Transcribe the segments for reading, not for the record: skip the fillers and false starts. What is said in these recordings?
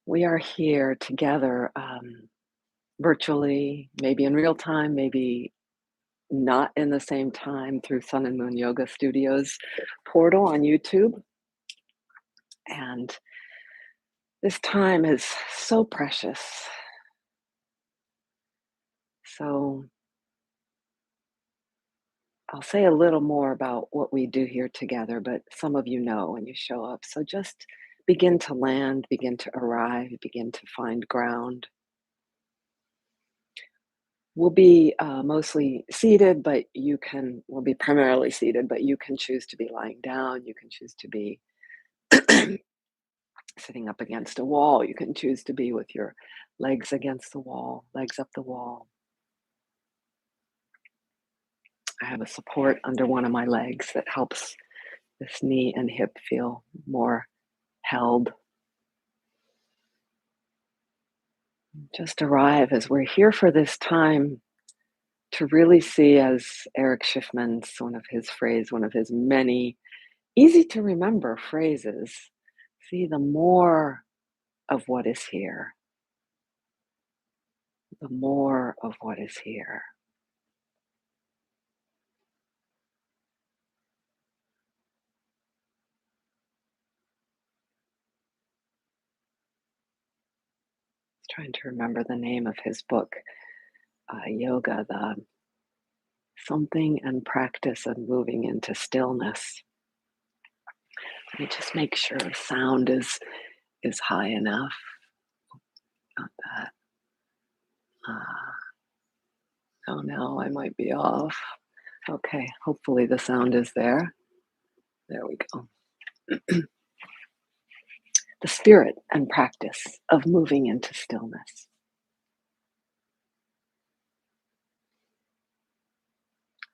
We are here together, virtually, maybe in real time, maybe not in the same time through Sun and Moon Yoga Studios portal on YouTube. And this time is so precious. So I'll say a little more about what we do here together, but some of you know when you show up. So just begin to land, begin to arrive, begin to find ground. We'll be mostly seated, but we'll be primarily seated, but you can choose to be lying down. You can choose to be sitting up against a wall. You can choose to be with your legs against the wall, legs up the wall. I have a support under one of my legs that helps this knee and hip feel more held. Just arrive as we're here for this time to really see, as Eric Schiffman's one of his many easy to remember phrases, see the more of what is here, the more of what is here. Trying to remember the name of his book, Yoga, the something and practice of moving into stillness. Let me just make sure the sound is high enough. Not that. Oh no, I might be off. Okay, hopefully the sound is there. There we go. The spirit and practice of moving into stillness.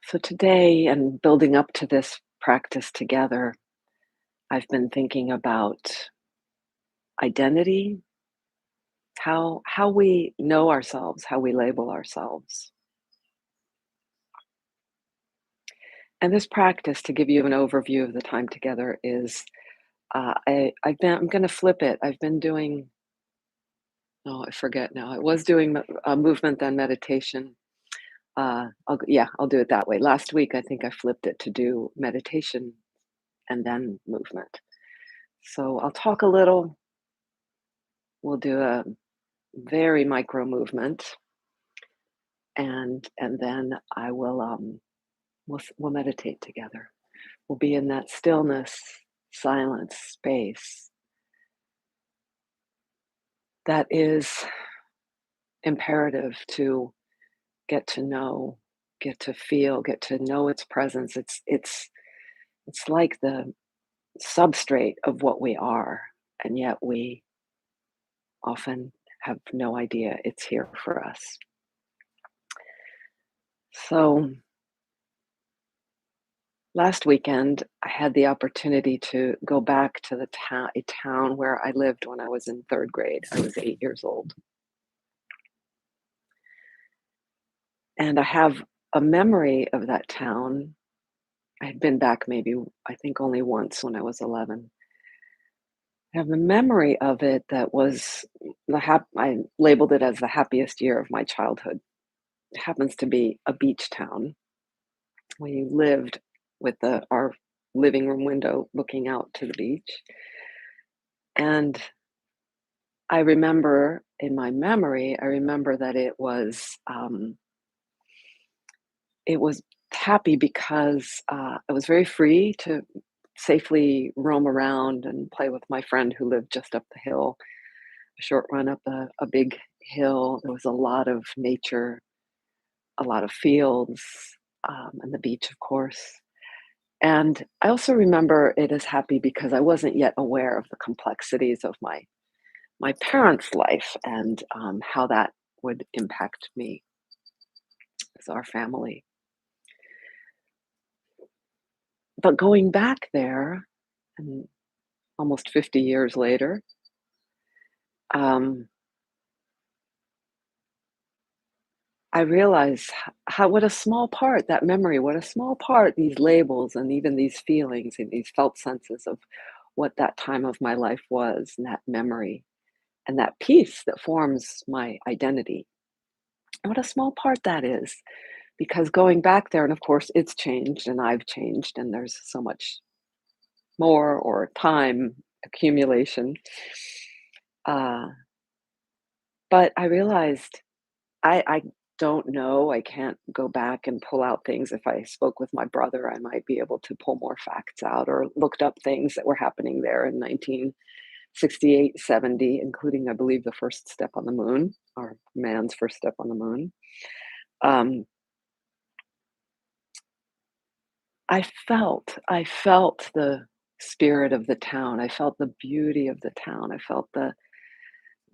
So today, and building up to this practice together, I've been thinking about identity, how we know ourselves, how we label ourselves. And this practice, to give you an overview of the time together, is I'm going to flip it. I've been doing, oh, I forget now. I was doing movement then meditation. I'll do it that way. Last week, I think I flipped it to do meditation and then movement. So I'll talk a little. We'll do a very micro movement, and then I will we'll meditate together. We'll be in that stillness, silence space that is imperative to get to know, get to feel, get to know its presence. It's like the substrate of what we are, and yet we often have no idea it's here for us. So last weekend, I had the opportunity to go back to a town where I lived when I was in third grade. I was 8 years old. And I have a memory of that town. I had been back maybe, I think, only once when I was 11. I have a memory of it that was I labeled it as the happiest year of my childhood. It happens to be a beach town. We lived with our living room window looking out to the beach. And I remember in my memory, I remember that it was happy because I was very free to safely roam around and play with my friend who lived just up the hill, a short run up a big hill. There was a lot of nature, a lot of fields, and the beach, of course. And I also remember it as happy because I wasn't yet aware of the complexities of my parents' life and how that would impact me as our family. But going back there, and almost 50 years later, um, I realize how what a small part that memory, what a small part these labels and even these feelings and these felt senses of what that time of my life was and that memory and that piece that forms my identity. And what a small part that is, because going back there, and of course it's changed and I've changed, and there's so much more or time accumulation. Uh, but I realized I don't know. I can't go back and pull out things. If I spoke with my brother, I might be able to pull more facts out or looked up things that were happening there in 1968, 70, including, I believe, the first step on the moon, or man's first step on the moon. Um, I felt the spirit of the town. I felt the beauty of the town. I felt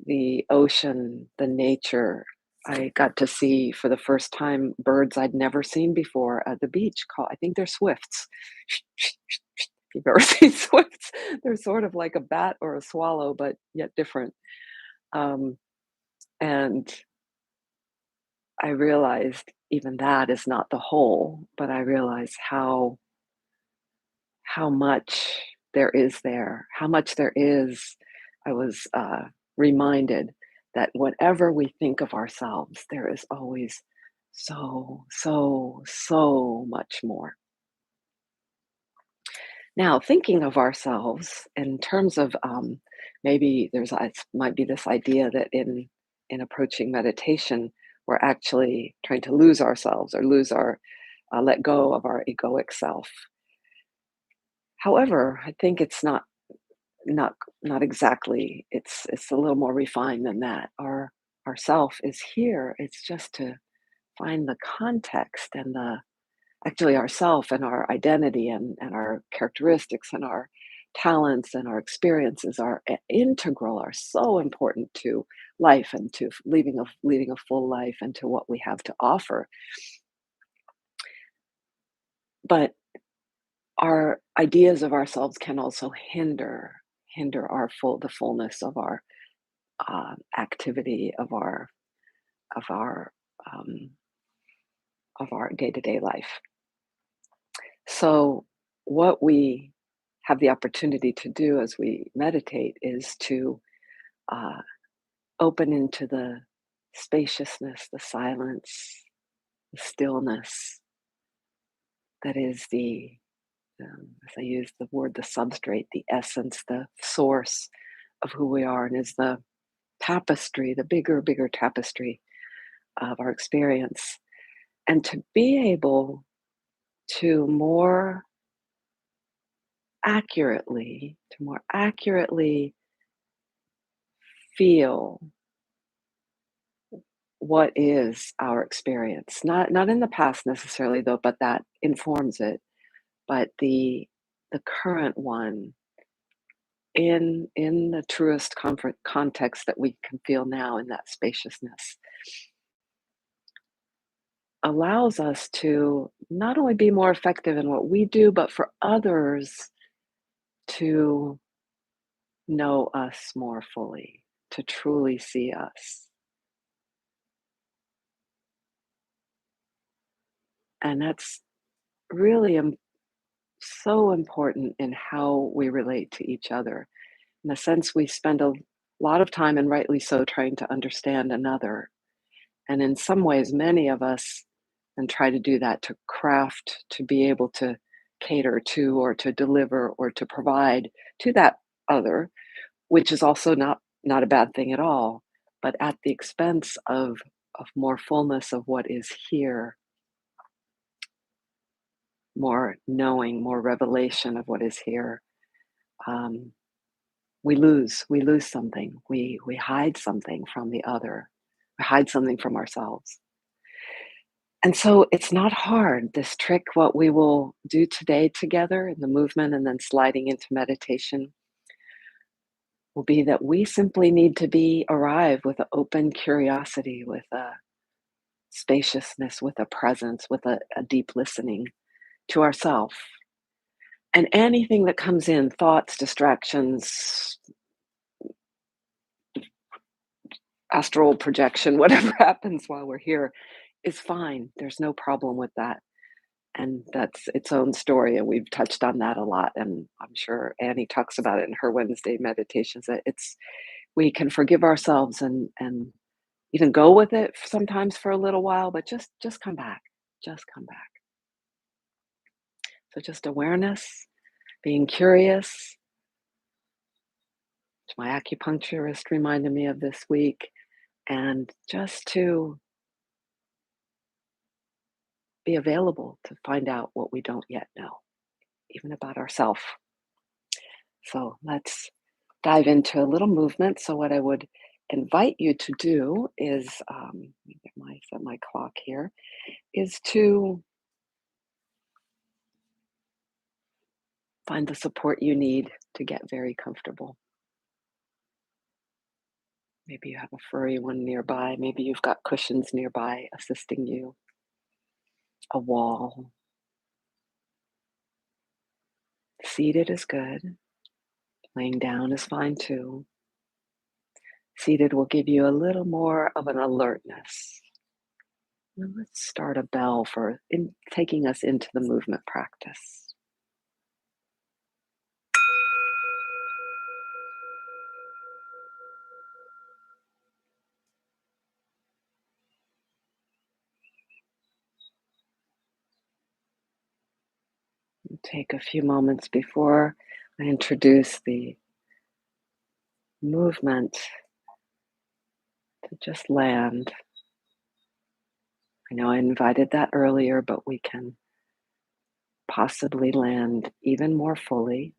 the ocean, the nature. I got to see for the first time birds I'd never seen before at the beach. Called, I think they're swifts. If you've ever seen swifts, they're sort of like a bat or a swallow, but yet different. Um, and I realized even that is not the whole, but I realized how much there is there, how much there is. I was reminded that whatever we think of ourselves, there is always so much more. Now, thinking of ourselves in terms of maybe might be this idea that in approaching meditation, we're actually trying to lose ourselves or lose our let go of our egoic self. However, I think it's not not exactly. It's a little more refined than that. Our self is here. It's just to find the context and the actually ourself and our identity and our characteristics and our talents and our experiences are integral, are so important to life and to leading a full life and to what we have to offer. But our ideas of ourselves can also hinder the fullness activity of our um, of our day-to-day life. So what we have the opportunity to do as we meditate is to uh, open into the spaciousness, the silence, the stillness that is as I use the word, the substrate, the essence, the source of who we are, and is the tapestry, the bigger tapestry of our experience. And to be able to more accurately feel what is our experience. Not in the past necessarily though, but that informs it. But the current one in the truest comfort context that we can feel now in that spaciousness allows us to not only be more effective in what we do, but for others to know us more fully, to truly see us. And that's really so important in how we relate to each other. In a sense, we spend a lot of time, and rightly so, trying to understand another. And in some ways, many of us, and try to do that to craft, to be able to cater to, or to deliver, or to provide to that other, which is also not a bad thing at all, but at the expense of more fullness of what is here, more knowing, more revelation of what is here. Um, we lose something. We hide something from the other. We hide something from ourselves. And so it's not hard. This trick, what we will do today together in the movement and then sliding into meditation, will be that we simply need to be arrive with an open curiosity, with a spaciousness, with a presence, with a deep listening to ourself. And anything that comes in, thoughts, distractions, astral projection, whatever happens while we're here is fine. There's no problem with that. And that's its own story. And we've touched on that a lot. And I'm sure Annie talks about it in her Wednesday meditations that we can forgive ourselves and even go with it sometimes for a little while, but just come back. Just come back. So just awareness, being curious, which my acupuncturist reminded me of this week, and just to be available to find out what we don't yet know, even about ourselves. So let's dive into a little movement. So what I would invite you to do is, let me get set my clock here, is to find the support you need to get very comfortable. Maybe you have a furry one nearby. Maybe you've got cushions nearby assisting you, a wall. Seated is good. Laying down is fine too. Seated will give you a little more of an alertness. Now let's start a bell for taking us into the movement practice. Take a few moments before I introduce the movement to just land. I know I invited that earlier, but we can possibly land even more fully.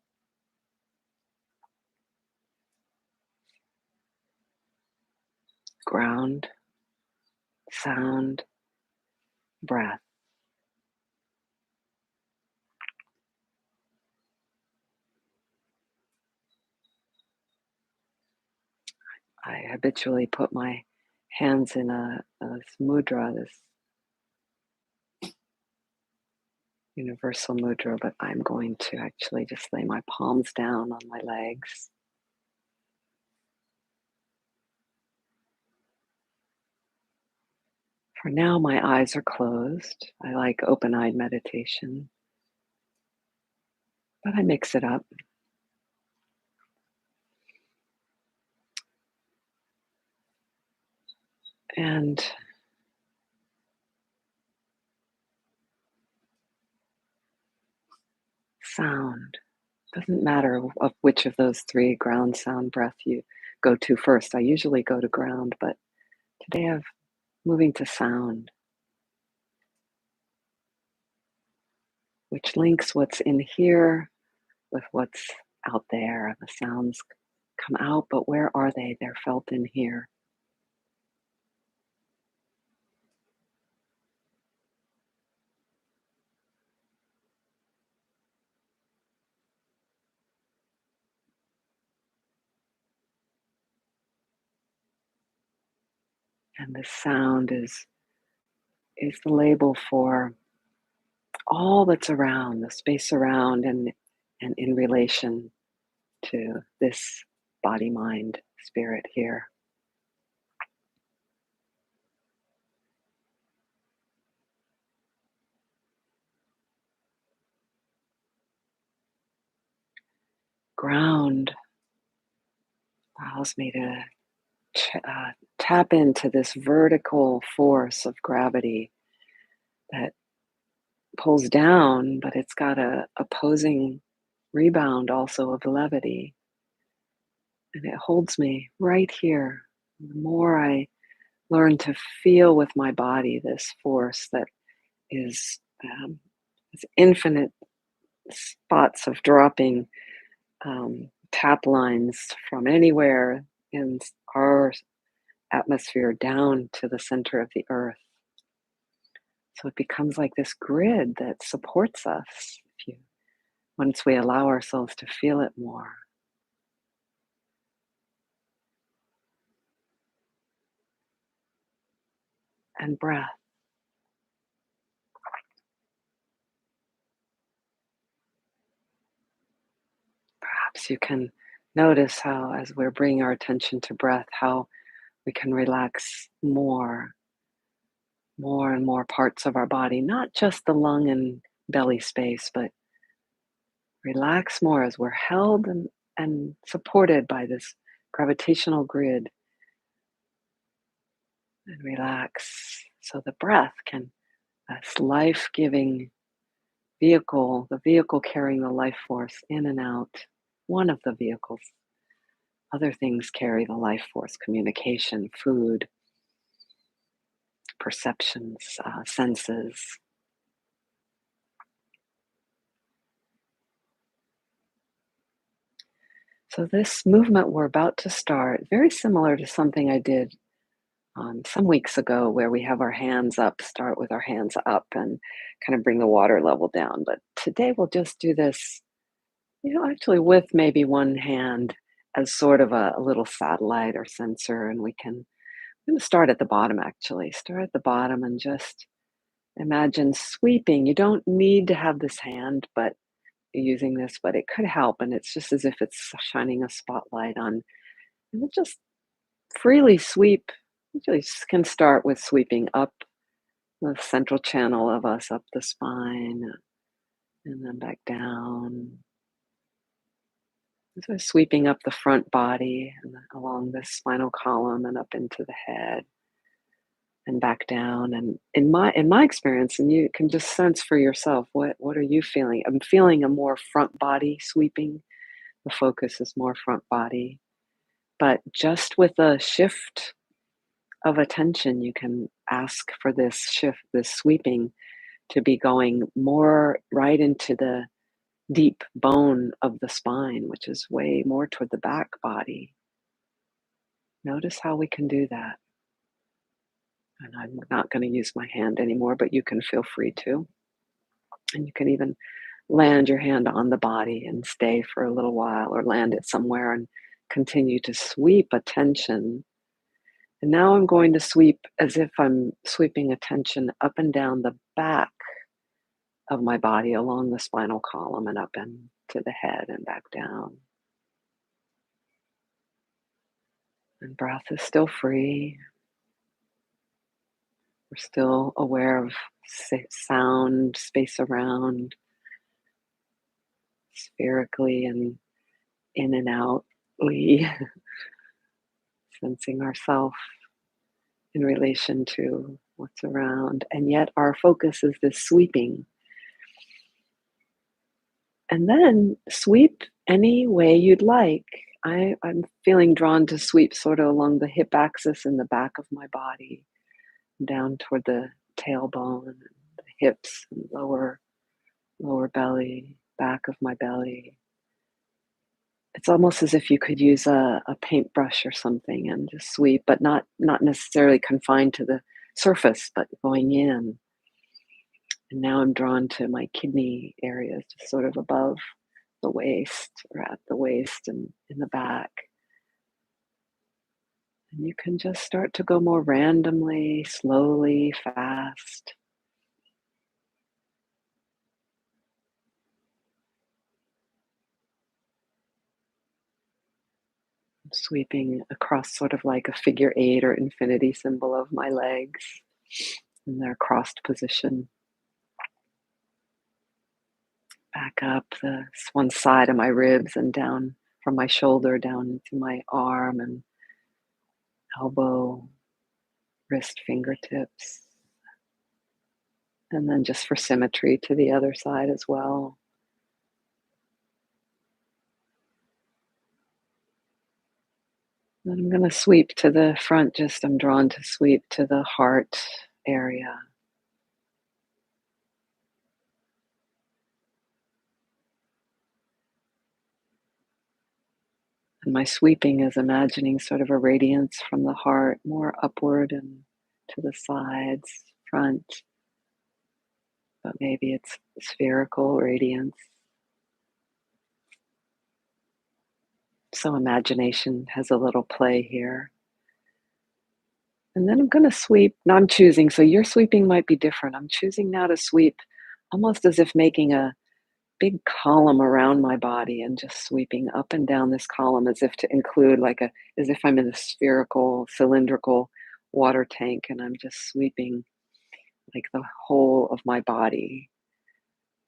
Ground, sound, breath. I habitually put my hands in a mudra, this universal mudra, but I'm going to actually just lay my palms down on my legs. For now, my eyes are closed. I like open-eyed meditation, but I mix it up. And sound. Doesn't matter of which of those three, ground, sound, breath, you go to first. I usually go to ground, but today I'm moving to sound, which links what's in here with what's out there. The sounds come out, but where are they? They're felt in here. And the sound is the label for all that's around, the space around and in relation to this body, mind, spirit here. Ground allows me to tap into this vertical force of gravity that pulls down, but it's got a opposing rebound also of levity. And it holds me right here. The more I learn to feel with my body this force that is this infinite spots of dropping tap lines from anywhere in our atmosphere down to the center of the earth. So it becomes like this grid that supports us if you, once we allow ourselves to feel it more. And breath. Perhaps you can notice how, as we're bringing our attention to breath, how we can relax more and more parts of our body, not just the lung and belly space, but relax more as we're held and supported by this gravitational grid, and relax. So the breath can, this life giving vehicle, the vehicle carrying the life force in and out, one of the vehicles. Other things carry the life force: communication, food, perceptions, senses. So, this movement we're about to start, very similar to something I did some weeks ago, where we have our hands up, start with our hands up and kind of bring the water level down. But today we'll just do this, actually with maybe one hand as sort of a little satellite or sensor. And I'm going to start at the bottom actually. Start at the bottom and just imagine sweeping. You don't need to have this hand, but using this, but it could help. And it's just as if it's shining a spotlight on, and it just freely sweep. Usually can start with sweeping up the central channel of us, up the spine, and then back down. So sweeping up the front body and then along the spinal column and up into the head and back down. And in my experience, and you can just sense for yourself, what are you feeling? I'm feeling a more front body sweeping. The focus is more front body. But just with a shift of attention, you can ask for this shift, this sweeping, to be going more right into the deep bone of the spine, which is way more toward the back body. Notice how we can do that. And I'm not going to use my hand anymore, but you can feel free to. And you can even land your hand on the body and stay for a little while, or land it somewhere and continue to sweep attention. And now I'm going to sweep as if I'm sweeping attention up and down the back of my body, along the spinal column and up into the head and back down. And breath is still free. We're still aware of sound, space around, spherically and in and outly, sensing ourself in relation to what's around. And yet our focus is this sweeping. And then sweep any way you'd like. I'm feeling drawn to sweep sort of along the hip axis in the back of my body, down toward the tailbone, and the hips, and lower belly, back of my belly. It's almost as if you could use a paintbrush or something and just sweep, but not necessarily confined to the surface, but going in. And now I'm drawn to my kidney areas, just sort of above the waist, or at the waist and in the back. And you can just start to go more randomly, slowly, fast. Sweeping across sort of like a figure eight or infinity symbol of my legs in their crossed position. Back up the one side of my ribs and down from my shoulder down to my arm and elbow, wrist, fingertips. And then just for symmetry to the other side as well. Then I'm going to sweep to the front, I'm drawn to sweep to the heart area. And my sweeping is imagining sort of a radiance from the heart, more upward and to the sides, front, but maybe it's spherical radiance. So imagination has a little play here. And then I'm going to sweep. Now I'm choosing, so your sweeping might be different. I'm choosing now to sweep almost as if making a big column around my body and just sweeping up and down this column as if to include as if I'm in a spherical, cylindrical water tank, and I'm just sweeping like the whole of my body,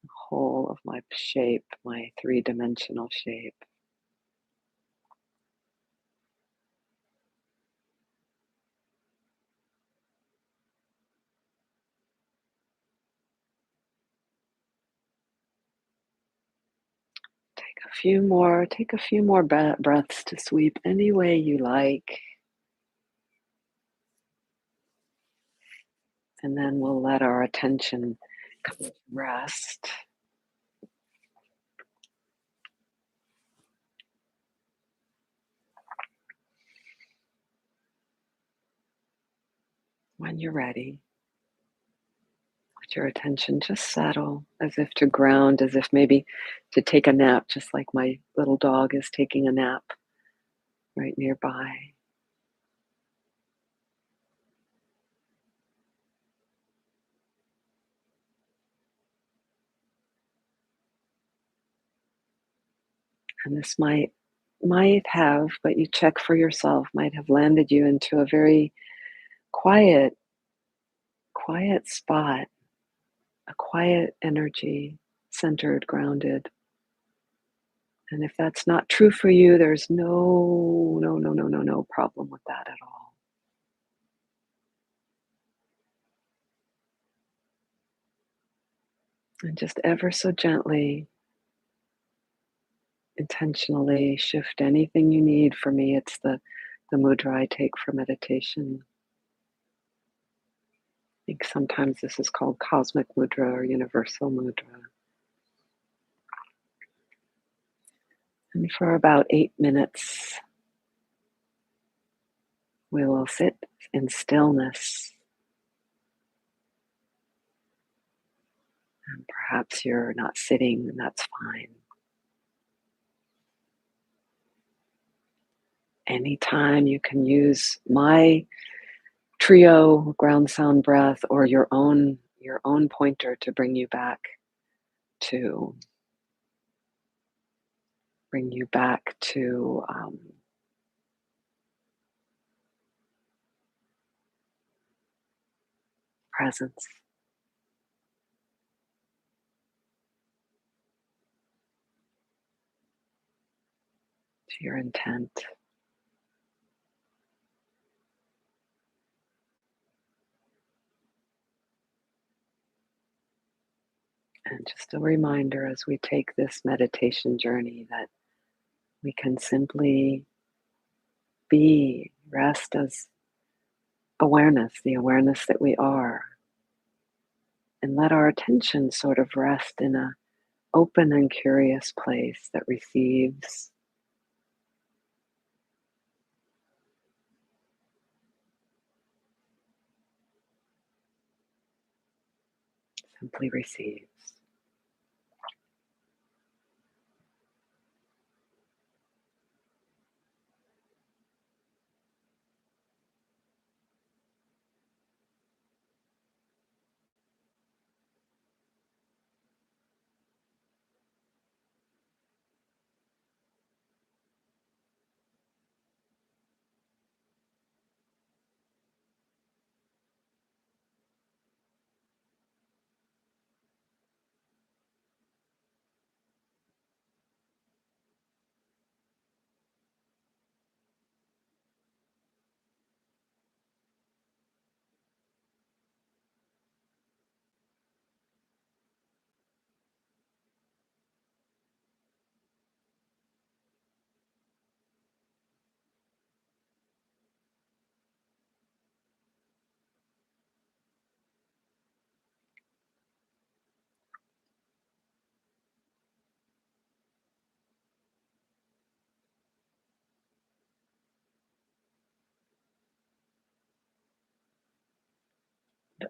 the whole of my shape, my three-dimensional shape. Take a few more breaths to sweep any way you like. And then we'll let our attention come to rest. When you're ready, let your attention just settle as if to ground, as if maybe to take a nap, just like my little dog is taking a nap right nearby. And this might have, but you check for yourself, might have landed you into a very quiet, quiet spot, a quiet energy, centered, grounded. And if that's not true for you, there's no problem with that at all. And just ever so gently, intentionally shift anything you need. For me, it's the mudra I take for meditation. I think sometimes this is called cosmic mudra or universal mudra. And for about 8 minutes, we will sit in stillness. And perhaps you're not sitting, and that's fine. Anytime you can use my trio ground sound breath or your own pointer to to bring you back to presence, to your intent. And just a reminder as we take this meditation journey that we can simply rest as awareness, the awareness that we are, and let our attention sort of rest in a open and curious place that receives, simply receives.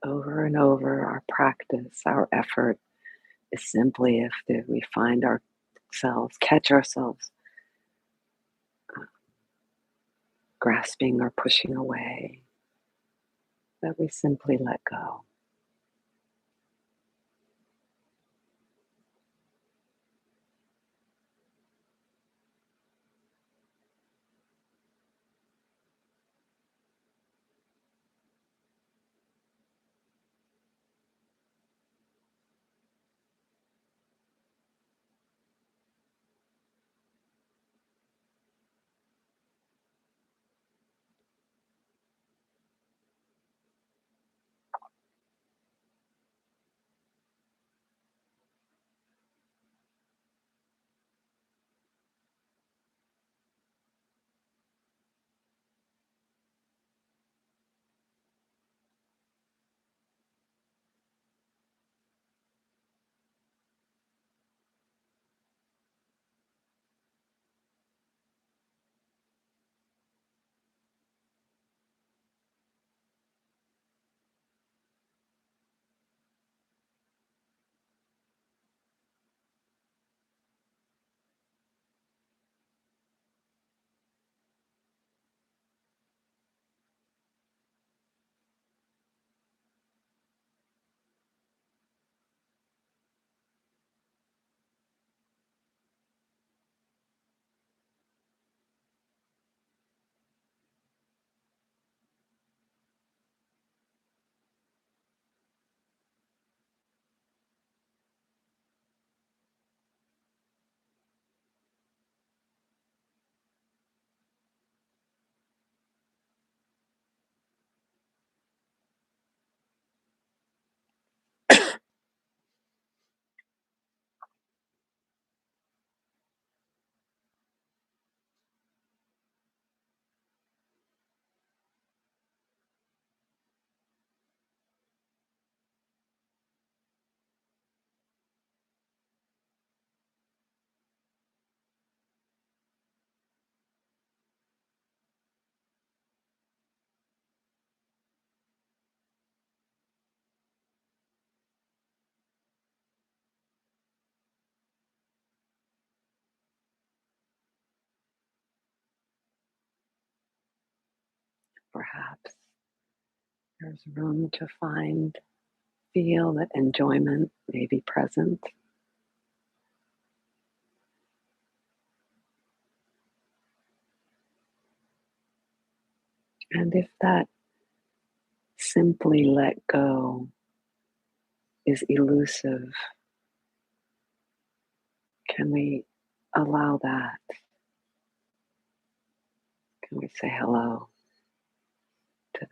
Over and over, our practice, our effort is simply if we find catch ourselves grasping or pushing away, that we simply let go. perhaps there's room to feel that enjoyment may be present. And if that simply let go is elusive, can we allow that? Can we say hello to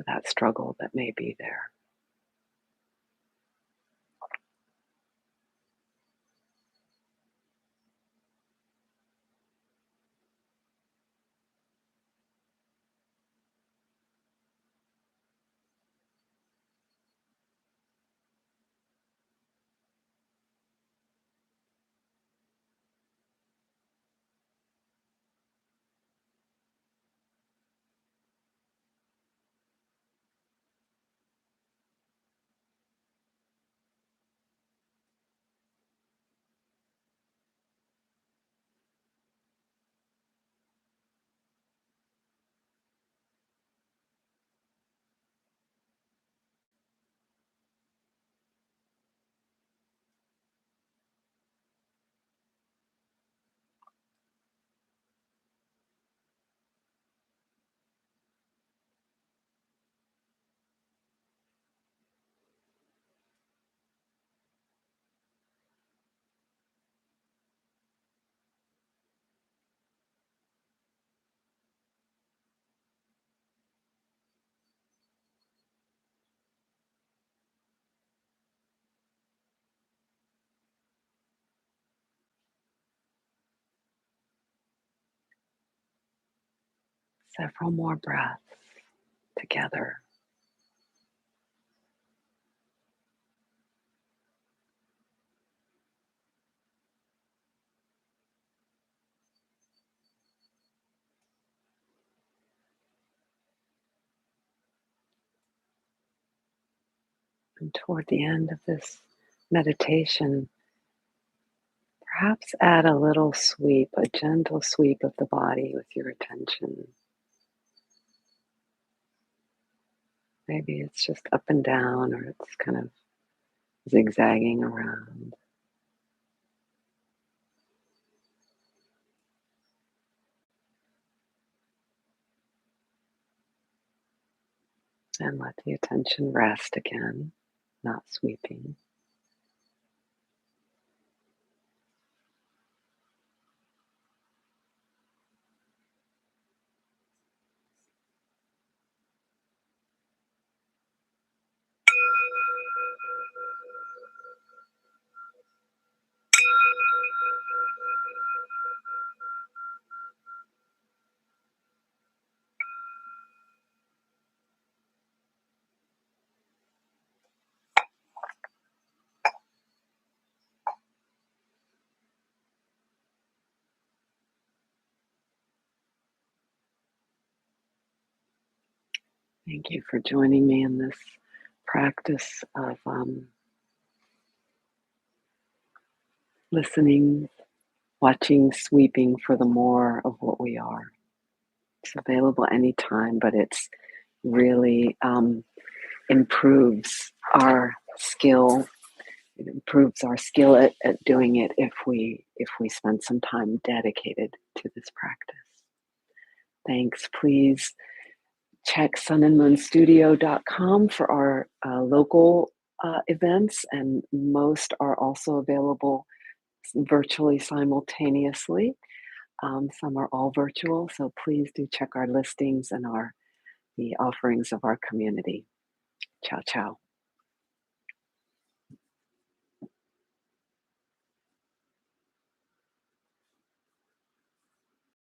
that struggle that may be there? Several more breaths together. And toward the end of this meditation, perhaps add a little sweep, a gentle sweep of the body with your attention. Maybe it's just up and down, or it's kind of zigzagging around. And let the attention rest again, not sweeping. Thank you for joining me in this practice of listening, watching, sweeping for the more of what we are. It's available anytime, but it's really improves our skill. It improves our skill at doing it if we spend some time dedicated to this practice. Thanks. Please check sunandmoonstudio.com for our local events, and most are also available virtually simultaneously. Some are all virtual, so please do check our listings and the offerings of our community. Ciao, ciao.